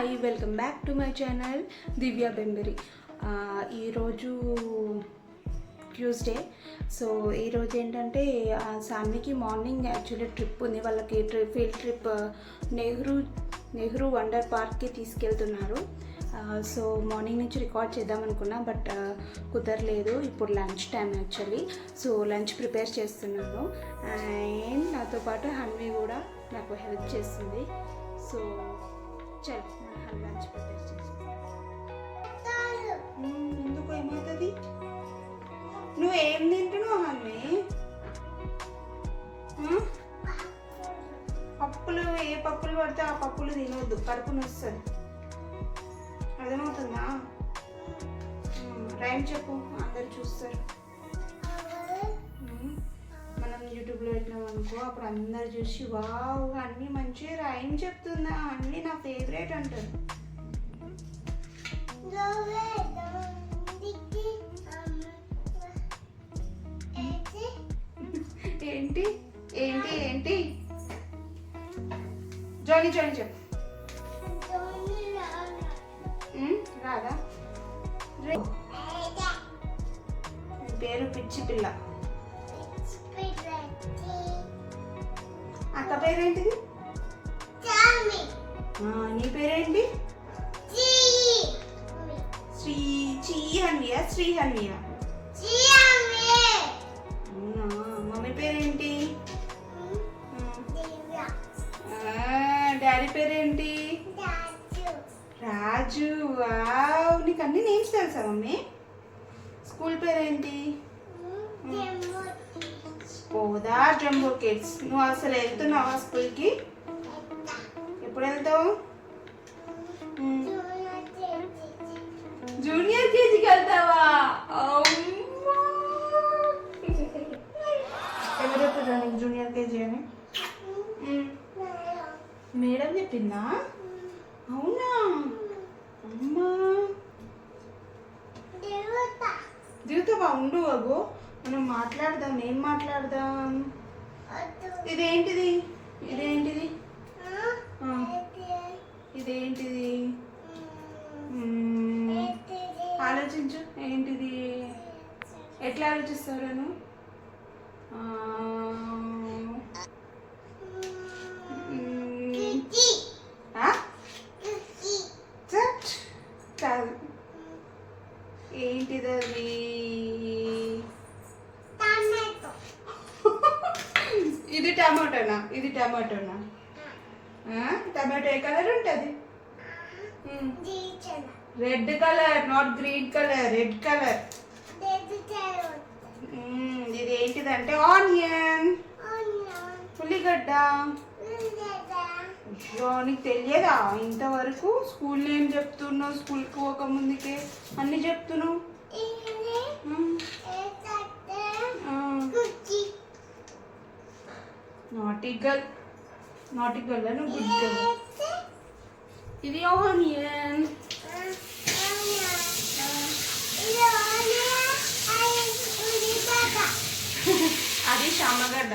Hi welcome back to my channel Divya Bembari. ఈరోజు Tuesday. So ఈరోజు ఏంటంటే సాన్వికి మార్నింగ్ యాక్చువల్లీ ట్రిప్ ఉంది. వాళ్ళకి ఫీల్డ్ ట్రిప్ నెహ్రూ వండర్ పార్క్కి తీసుకెళ్తున్నారు. సో మార్నింగ్ నుంచి రికార్డ్ చేద్దాం అనుకున్నా, బట్ కుదరలేదు. ఇప్పుడు lunch time actually. So lunch prepare చేస్తున్నాను అండ్ నాతో పాటు హన్వి కూడా నాకు హెల్ప్ చేస్తుంది. సో చల్ మన లంచ్ ప్రిపేర్ చేస్తాను. ఎందుకు ఏమవుతుంది? నువ్వు ఏం తింటున్నావు హన్వి? పప్పులు, ఏ పప్పులు పడితే ఆ పప్పులు తినవద్దు, కడుపు నొస్తుంది. అర్థమవుతుందా? రైమ్ చెప్పు, అందరు చూస్తారు. మనం యూట్యూబ్లో పెట్టినాం అనుకో, అప్పుడు అందరు చూసి వావ్ అన్నీ మంచిగా రైమ్ చెప్తుందా, అన్నీ నా ఫేవరెట్ అంటారు. ఏంటి ఏంటి ఏంటి జానీ జానీ చెప్పు. రాదా? పేరు పిచ్చి పిల్ల. అక్క పేరేంటిది? నీ పేరేంటి? శ్రీహన్వియా? శ్రీహన్వియా? అవునా. మమ్మీ పేరేంటి? డాడీ పేరేంటి? రాజు. వావ్, నీకు అన్ని నేమ్స్ తెలుసా మమ్మీ? స్కూల్ పేరేంటి? పోదా జంబో కిడ్స్. నువ్వు అసలు వెళ్తున్నావా స్కూల్కి? ఎప్పుడు వెళ్తావు? జూనియర్ కేజీకి వెళ్తావా? ఎవరు చెప్పారా నీకు జూనియర్ కేజీ అని? మేడం చెప్పిందా? అవునా? అమ్మా దిగుతావా? ఉండు అగో, మనం మాట్లాడదాం. ఏం మాట్లాడదాం? ఇదేంటిది? ఇదేంటిది? ఇదేంటిది? ఆలోచించు. ఏంటిది? ఎట్లా ఆలోచిస్తావు? నువ్వు కాదు. ఏంటిది అది? ఇది టమాటోనా? ఇది టమాటోనా? టమాటో ఏ కలర్ ఉంటుంది? Red colour, not green colour, red colour. ఇది ఏంటిదంటే ఆనియన్, ఉల్లిగడ్డ. నీకు తెలియదా ఇంతవరకు? స్కూల్ ఏం చెప్తున్నావు? స్కూల్కి పోక ముందుకే అన్ని చెప్తున్నావు. నాటి గర్ల్, నాటి గర్ల్ నువ్వు గుడ్ గర్ల్. ఇది ఆనియన్. అది శామగడ్డ,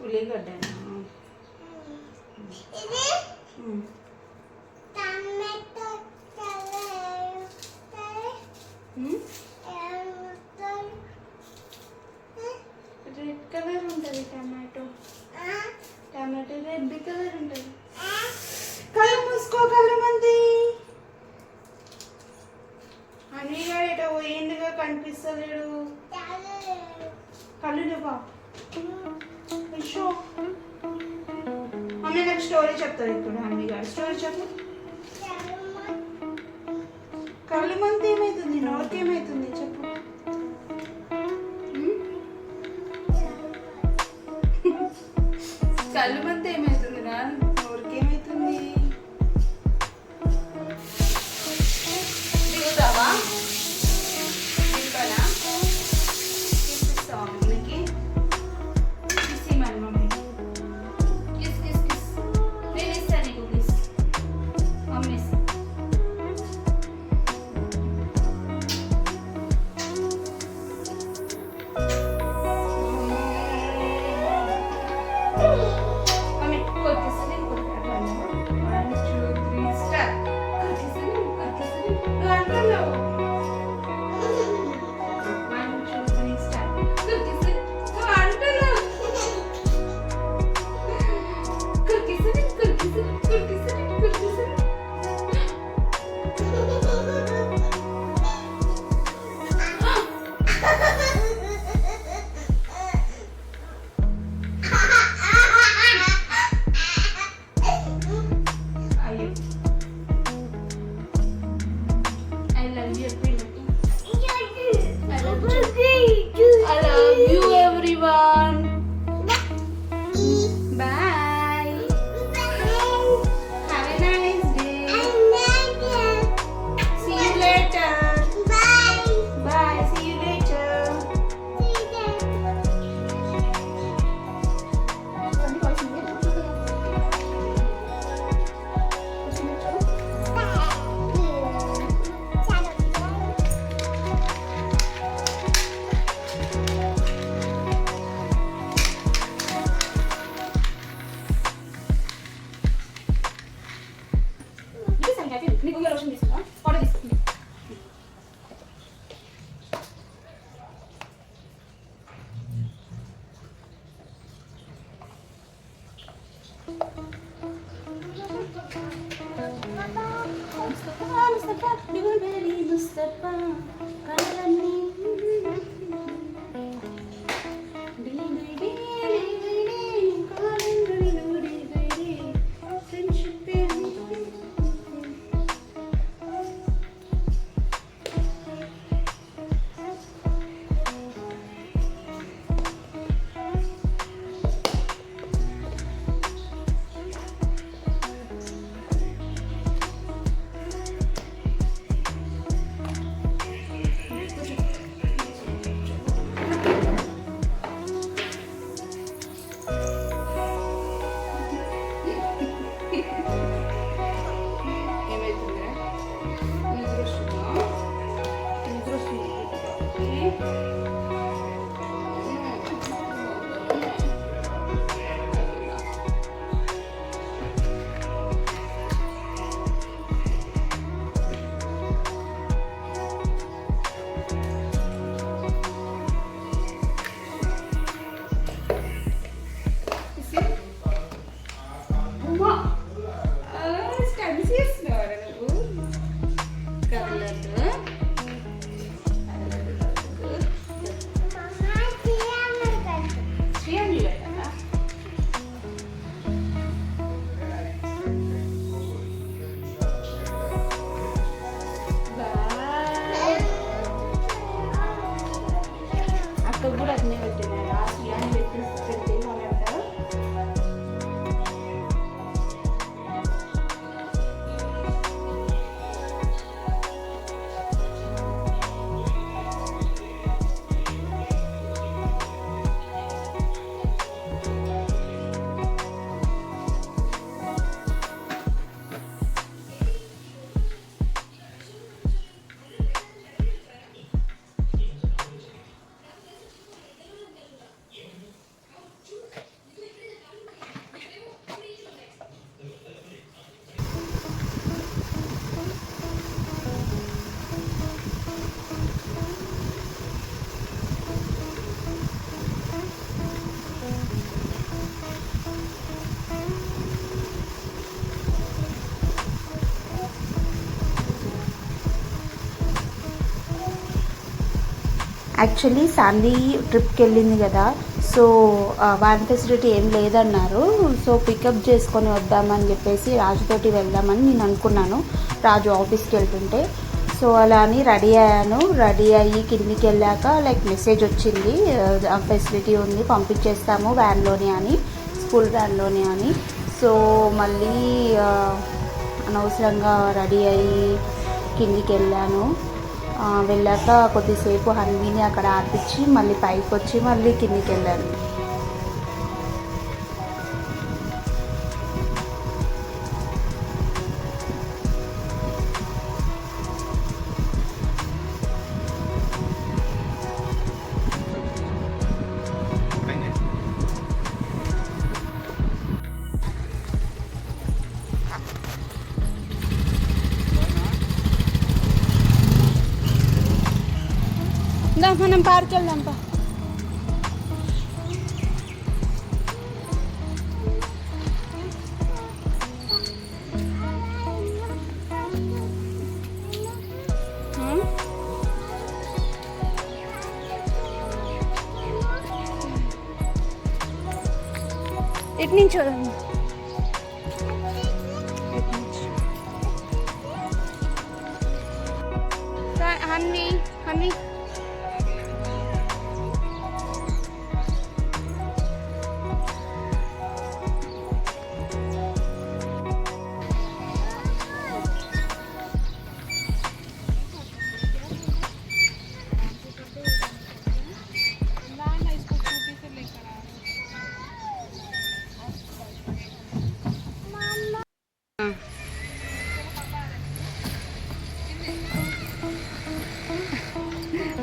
ఉల్లిగడ్డ. రెడ్ కలర్ ఉంటుంది టమాటో. టమాటో రెడ్ కలర్ ఉంటుంది. కళ్ళు మూసుకో, కళ్ళు మంది. అన్నీగా ఎటో పోయిందిగా, కనిపిస్తలేడు. కళ్ళు లేవా? మమ్మీ నాకు స్టోరీ చెప్తారు ఇప్పుడు. హన్వి గారు స్టోరీ చెప్పు. కళ్ళు మంది ఏమవుతుంది? నోరుకి ఏమవుతుంది చెప్పు. కళ్ళు మంది ఏమవుతుంది రా? నోరుకి ఏమవుతుంది? దిగుతావా? దిగుతానా? ఇస్తావా మమ్మీకి? ఇస్తామని మమ్మీ. Kiss kiss kiss. నేను ఇస్తాను నీకు kiss. Mummy mummy Mustafa blueberry Mustafa కలలన్నీ కూడా అట్నే పెట్టినా లాస్ట్ అని పెట్టి పెడితే అంటారు. యాక్చువల్లీ శాండీ ట్రిప్కి వెళ్ళింది కదా, సో వ్యాన్ ఫెసిలిటీ ఏం లేదన్నారు. సో పికప్ చేసుకొని వద్దామని చెప్పేసి రాజుతోటి వెళ్దామని నేను అనుకున్నాను, రాజు ఆఫీస్కి వెళ్తుంటే. సో అలా అని రెడీ అయ్యాను. రెడీ అయ్యి కిందికి వెళ్ళాక లైక్ మెసేజ్ వచ్చింది, ఫెసిలిటీ ఉంది పంపించేస్తాము వ్యాన్లోనే అని, స్కూల్ వ్యాన్లోనే అని. సో మళ్ళీ అనవసరంగా రెడీ అయ్యి కిందికి వెళ్ళాను. వెళ్ళాక కొద్దిసేపు హన్వీని అక్కడ ఆర్పించి మళ్ళీ పైకి వచ్చి మళ్ళీ కిందికి వెళ్ళాను. మనం పార్క్ వెళ్దాం పా. ఇటు నుంచి చూడండి. హన్నీ హన్నీ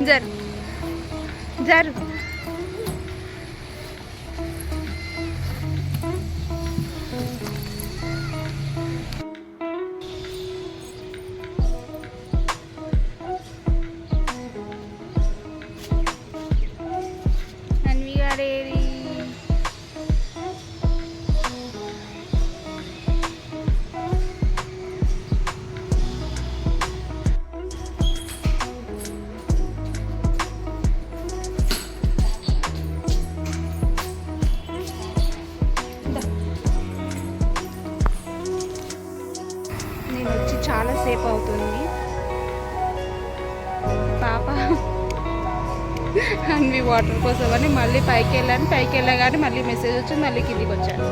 జరు జరు సేపు అవుతుంది. పాప అన్వి వాటర్ కోసం అని మళ్ళీ పైకి వెళ్ళగానే మళ్ళీ మెసేజ్ వచ్చింది, మళ్ళీ కిందికి వచ్చాను.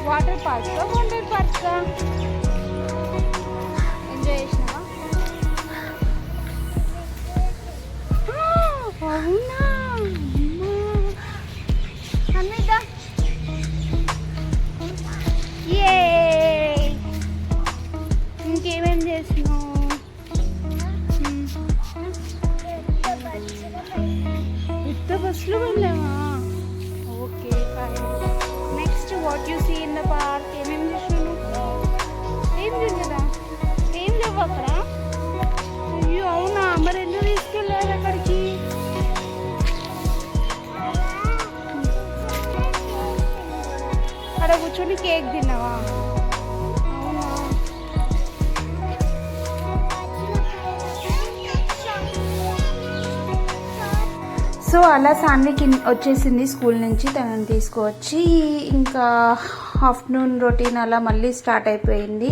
వాటర్ పార్క్గా వండర్ పార్క్గా ఎంజాయ్ చేసినావా? అవునా అన్నయ్య, ఏ ఇంకేమేం చేసినావు? పెద్ద బస్సులో వెళ్ళావా? Okay fine. Next what you see in the park? ఏమేమి చేసినావు? ఏం చూడలేదా? ఏం లేవు అక్కడ? అయ్యో అవునా, మరి ఎందుకు తీసుకెళ్ళారు అక్కడికి? అక్కడ కూర్చొని కేక్ తిన్నావా? అవునా. సో అలా సాన్వికి వచ్చేసింది స్కూల్ నుంచి, తనని తీసుకువచ్చి ఇంకా ఆఫ్టర్నూన్ రొటీన్ అలా మళ్ళీ స్టార్ట్ అయిపోయింది.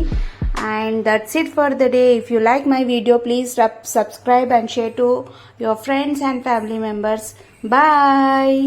And that's it for the day. If you like my video, please subscribe and share to your friends and family members. Bye.